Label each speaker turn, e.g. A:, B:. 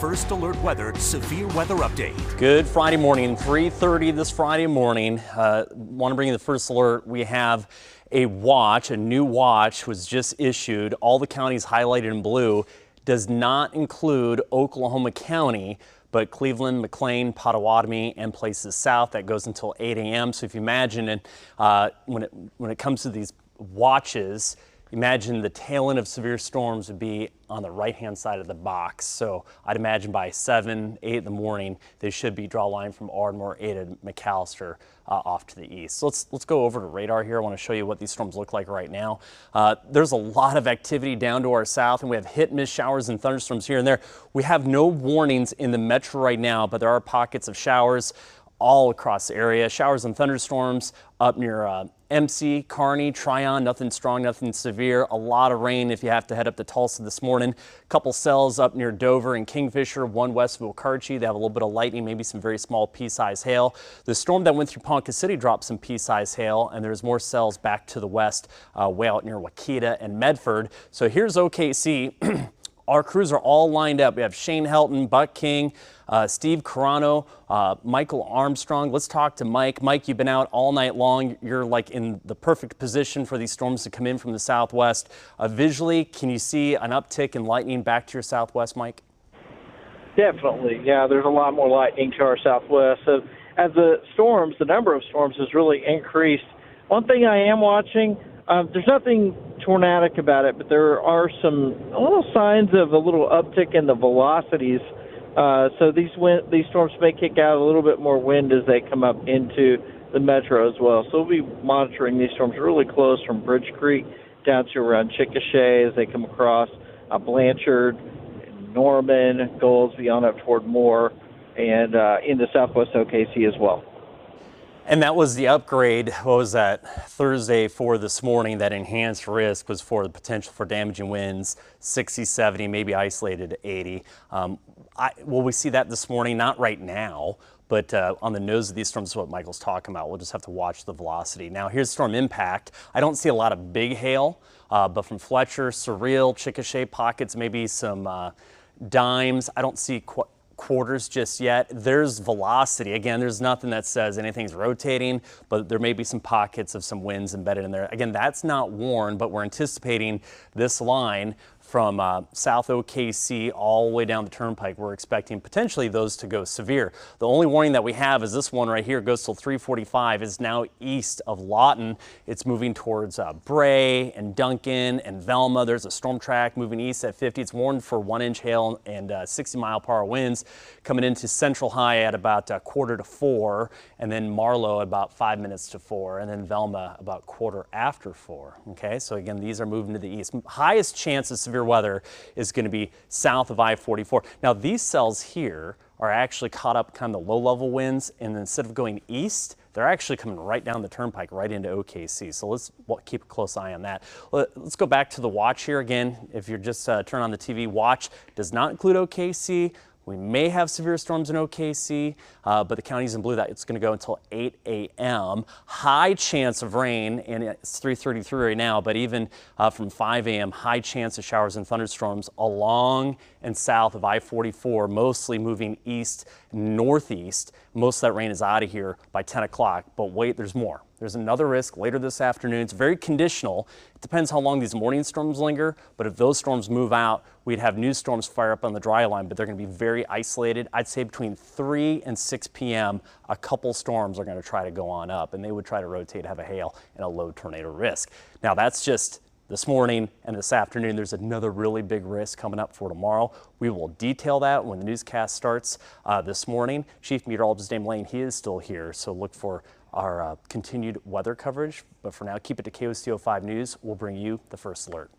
A: First Alert Weather Severe Weather Update.
B: Good Friday morning, 3:30 this Friday morning. Want to bring you the first alert. We have a new watch was just issued. All the counties highlighted in blue. Does not include Oklahoma County, but Cleveland, McLean, Pottawatomie, and places south. That goes until 8 a.m. So if you imagine it, when it comes to these watches, imagine the tail end of severe storms would be on the right-hand side of the box. So I'd imagine by 7, 8 in the morning, they should be draw a line from Ardmore, Ada, McAllister off to the east. So let's go over to radar here. I want to show you what these storms look like right now. There's a lot of activity down to our south, and we have hit-miss showers and thunderstorms here and there. We have no warnings in the metro right now, but there are pockets of showers all across the area. Showers and thunderstorms up near MC, Kearney, Tryon, nothing strong, nothing severe. A lot of rain if you have to head up to Tulsa this morning. A couple cells up near Dover and Kingfisher, one west of Okarche. They have a little bit of lightning, maybe some very small pea-sized hail. The storm that went through Ponca City dropped some pea-sized hail, and there's more cells back to the west, way out near Waukeeta and Medford. So here's OKC. Our crews are all lined up. We have Shane Helton, Buck King, Steve Carano, Michael Armstrong. Let's talk to Mike. Mike, you've been out all night long. You're like in the perfect position for these storms to come in from the southwest. Visually, can you see an uptick in lightning back to your southwest, Mike?
C: Definitely. Yeah, there's a lot more lightning to our southwest. So as the number of storms has really increased. One thing I am watching, there's nothing tornadic about it, but there are some little signs of a little uptick in the velocities. So these storms may kick out a little bit more wind as they come up into the metro as well. So we'll be monitoring these storms really close from Bridge Creek down to around Chickasha as they come across Blanchard, Norman, Goldesby on up toward Moore, and into southwest OKC as well.
B: And that was the upgrade, what was that, Thursday for this morning. That enhanced risk was for the potential for damaging winds, 60, 70, maybe isolated to 80. Will we see that this morning? Not right now, but on the nose of these storms is what Michael's talking about. We'll just have to watch the velocity. Now here's storm impact. I don't see a lot of big hail, but from Fletcher, Surreal, Chickasha pockets, maybe some dimes. I don't see quarters just yet. There's velocity. Again, there's nothing that says anything's rotating, but there may be some pockets of some winds embedded in there. Again, that's not warned, but we're anticipating this line from South OKC all the way down the turnpike. We're expecting potentially those to go severe. The only warning that we have is this one right here, goes till 345, is now east of Lawton. It's moving towards Bray and Duncan and Velma. There's a storm track moving east at 50. It's warned for 1-inch hail and 60-mile-per-hour winds coming into Central High at about 3:45, and then Marlow at about 5 minutes to 4, and then Velma about 4:15. Okay, so again, these are moving to the east. Highest chance of severe weather is going to be south of I-44. Now these cells here are actually caught up kind of the low-level winds, and instead of going east, they're actually coming right down the turnpike right into OKC. So let's keep a close eye on that. Let's go back to the watch here again. If you're just turn on the TV, watch does not include OKC. We may have severe storms in OKC, but the counties in blue, that it's going to go until 8 a.m. High chance of rain, and it's 3:33 right now, but even from 5 a.m., high chance of showers and thunderstorms along and south of I-44, mostly moving east, northeast. Most of that rain is out of here by 10 o'clock, but wait, there's more. There's another risk later this afternoon. It's very conditional. It depends how long these morning storms linger, but if those storms move out, we'd have new storms fire up on the dry line, but they're going to be very isolated. I'd say between 3 and 6 p.m., a couple storms are going to try to go on up, and they would try to rotate, have a hail, and a low tornado risk. Now, that's just this morning and this afternoon. There's another really big risk coming up for tomorrow. We will detail that when the newscast starts this morning. Chief Meteorologist Dame Lane, he is still here, so look for our continued weather coverage. But for now, keep it to KOCO 5 News. We'll bring you the first alert.